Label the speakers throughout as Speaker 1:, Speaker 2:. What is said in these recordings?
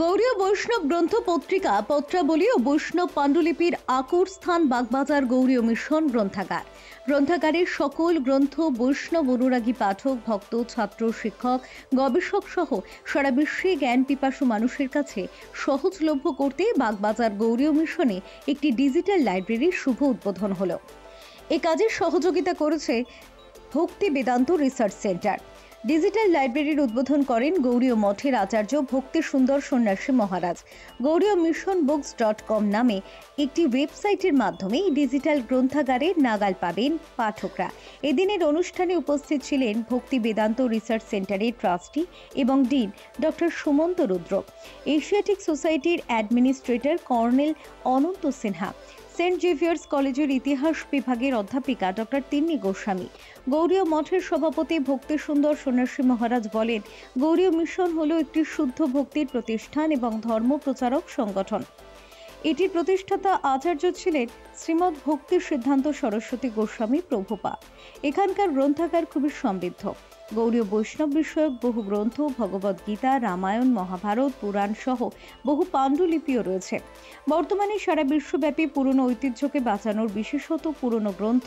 Speaker 1: গৌড়ীয় বৈষ্ণব গ্রন্থ পত্রিকা পত্রাবলী ও বৈষ্ণব পাণ্ডুলিপির আকর স্থান বাগবাজার গৌড়ীয় মিশন গ্রন্থাগার। গ্রন্থাগারের সকল গ্রন্থ বৈষ্ণব অনুরাগী পাঠক, ভক্ত, ছাত্র, শিক্ষক, গবেষক সহ সারা বিশ্বে জ্ঞান পিপাসু মানুষের কাছে সহজলভ্য করতে বাগবাজার গৌড়ীয় মিশনে একটি ডিজিটাল লাইব্রেরির শুভ উদ্বোধন হলো। এ কাজে সহযোগিতা করেছে ভক্তি বেদান্ত রিসার্চ সেন্টার। ডিজিটাল লাইব্রেরির উদ্বোধন করেন গৌড়ীয় মঠের আচার্য ভক্তি সুন্দর সন্ন্যাসী মহারাজ। গৌড়ীয় মিশন বুকস.com নামে একটি ওয়েবসাইটের মাধ্যমে ডিজিটাল গ্রন্থাগারে নাগাল পাবেন পাঠকরা। এদিনের অনুষ্ঠানে উপস্থিত ছিলেন ভক্তি বেদান্ত রিসার্চ সেন্টারের ট্রাস্টি এবং ডিন ডক্টর সুমন্ত রুদ্র, এশিয়াটিক সোসাইটির অ্যাডমিনিস্ট্রেটর কর্নেল অনন্ত সিনহা, সেন্ট জেভিয়ার্স কলেজের ইতিহাস বিভাগের অধ্যাপিকা ডক্টর তিন্নি গোস্বামী। গৌড়ীয় মঠের সভাপতি ভক্তি সুন্দর সন্ন্যাসী মহারাজ বলেন, গৌড়ীয় মিশন হলো একটি শুদ্ধ ভক্তির প্রতিষ্ঠান এবং ধর্ম প্রচারক সংগঠন। এটির প্রতিষ্ঠাতা আচার্য ছিলেন শ্রীমৎ ভক্তি সিদ্ধান্ত সরস্বতী গোস্বামী প্রভুপাদ। এখানকার গ্রন্থাগার খুবই সমৃদ্ধ। গৌড়ীয় বৈষ্ণব বিষয়ক বহু গ্রন্থ, ভগবদ গীতা, রামায়ণ, মহাভারত, পুরাণ সহ বহু পাণ্ডুলিপিও রয়েছে। বর্তমানে সারা বিশ্বব্যাপী পুরনো ঐতিহ্যকে বাঁচানোর, বিশেষত পুরনো গ্রন্থ,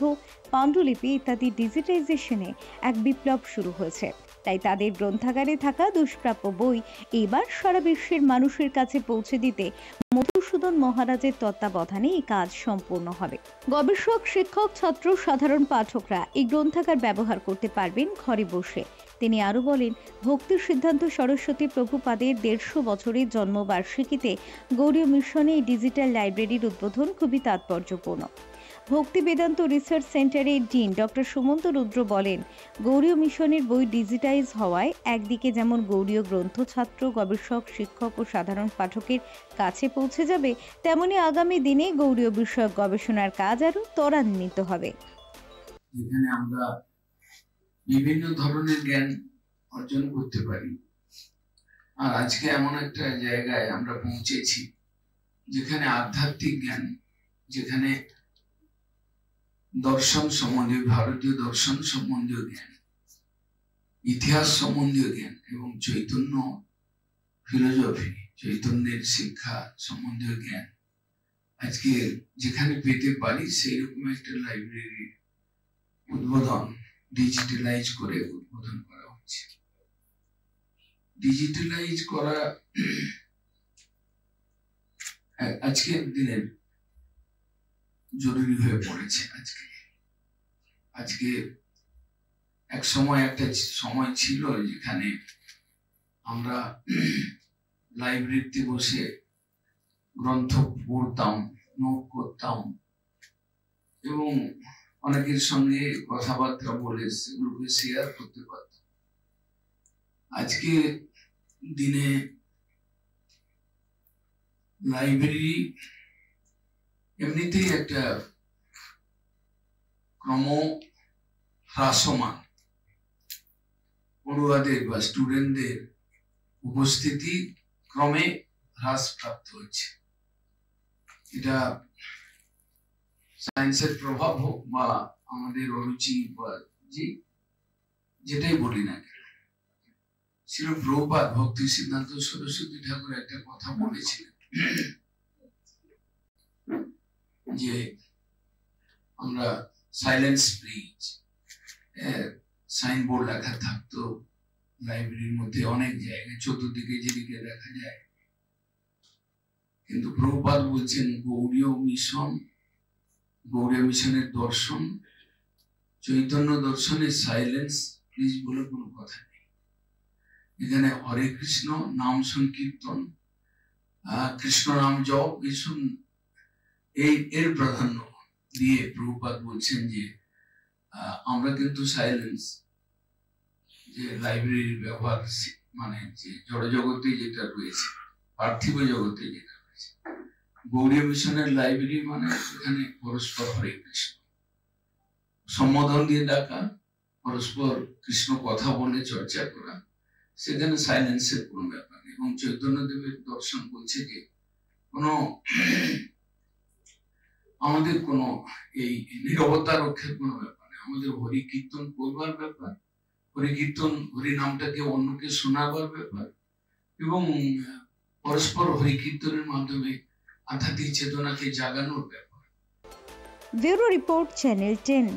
Speaker 1: পাণ্ডুলিপি ইত্যাদি ডিজিটাইজেশনে এক বিপ্লব শুরু হয়েছে। তাই তাদের গ্রন্থাগারে থাকা দুষ্প্রাপ্য বই এবার সারা বিশ্বের মানুষের কাছে পৌঁছে দিতে মধুসূদন মহারাজের তত্ত্বাবধানে এই কাজ সম্পূর্ণ হবে। গবেষক, শিক্ষক, ছাত্র, সাধারণ পাঠকরা এই গ্রন্থাগার ব্যবহার করতে পারবেন ঘরে বসে। তিনি আরও বলেন, ভক্তি সিদ্ধান্ত সরস্বতী প্রভুপাদের 150 বছরের জন্মবার্ষিকীতে গৌড়ীয় মিশনে এই ডিজিটাল লাইব্রেরির উদ্বোধন খুবই তাৎপর্যপূর্ণ। ভক্তি বেদান্ত রিসার্চ সেন্টারের ডিন ডক্টর সুমন্ত রুদ্র বলেন, গৌড়ীয় মিশনের বই ডিজিটাইজ হওয়ায় একদিকে যেমন গৌড়ীয় গ্রন্থ ছাত্র, গবেষক, শিক্ষক ও সাধারণ পাঠকের কাছে পৌঁছে যাবে, তেমনি আগামী দিনে গৌড়ীয় বিষয়ক গবেষণার কাজ আরও ত্বরান্বিত হবে।
Speaker 2: যেখানে আমরা বিভিন্ন ধরনের জ্ঞান অর্জন করতে পারি। আর আজকে এমন একটা জায়গায় আমরা পৌঁছেছি যেখানে আধ্যাত্মিক জ্ঞান, যেখানে দর্শন সম্বন্ধীয়, ভারতীয় দর্শন সম্বন্ধীয় জ্ঞান, ইতিহাস সম্বন্ধীয় জ্ঞান এবং চৈতন্য ফিলোসফি, চৈতন্যের শিক্ষা সম্বন্ধীয় জ্ঞান আজকে যেখানে পেতে পারি, সেই রকম একটা লাইব্রেরি উদ্বোধন ডিজিটালাইজ করে উদ্বোধন করা হচ্ছে। ডিজিটালাইজ করা আজকের দিনের জরুরি হয়ে পড়েছে। আজকে একটা সময় ছিল যেখানে আমরা লাইব্রেরিতে বসে গ্রন্থ পড়তাম, নোট করতাম এবং অনেকের সঙ্গে কথাবার্তা বলে সেগুলোকে শেয়ার করতে পারতাম। আজকে দিনে লাইব্রেরি এমনিতেই একটা ক্রম হ্রাসমান, পড়ুয়াদের বা স্টুডেন্টদের উপস্থিতি ক্রমে হ্রাসপ্রাপ্ত হচ্ছে। এটা সায়েন্সের প্রভাব হোক বা আমাদের অরুচি বা যেটাই বলি না কেন, শ্রী প্রভুপাদ ভক্তি সিদ্ধান্ত সরস্বতী ঠাকুর একটা কথা বলেছিলেন যে আমরা সাইলেন্স প্লিজ, সাইনবোর্ড লেখা থাকতো লাইব্রেরির মধ্যে অনেক জায়গায়, চতুর্দিকে যেদিকে দেখা যায়, কিন্তু প্রভুপাদ বলছেন গৌড়ীয় মিশনের দর্শন, চৈতন্য দর্শনের সাইলেন্স প্লিজ বলে কোনো কথা নেই। এখানে হরে কৃষ্ণ নাম সংকীর্তন, কৃষ্ণ নাম জপ, এর প্রাধান্য দিয়ে প্রভুপাদ বলছেন যে আমরা কিন্তু সাইলেন্স, যে লাইব্রেরির ব্যবহার, মানে যে জড়জগতে যেটা রয়েছে, পার্থিব জগতে যেটা রয়েছে, গৌড়ীয় মিশনের লাইব্রেরি মানে এখানে পরস্পর হরে কৃষ্ণ সম্বোধন দিয়ে ডাকা, পরস্পর কৃষ্ণ কথা বলে চর্চা করা, সেখানে সাইলেন্সের কোনো ব্যাপার নেই। এবং চৈতন্যদেবের দর্শন বলছে যে আমাদের কোনো এই নীরবতা রক্ষার কোনো ব্যাপার নেই, আমাদের হরি কীর্তন করবার ব্যাপার, হরি নামটাকে অন্যকে শোনাবার ব্যাপার এবং পরস্পর হরিকীর্তনের মাধ্যমে আধ্যাত্মিক চেতনাকে জাগানোর ব্যাপার।
Speaker 1: Bureau report, channel 10।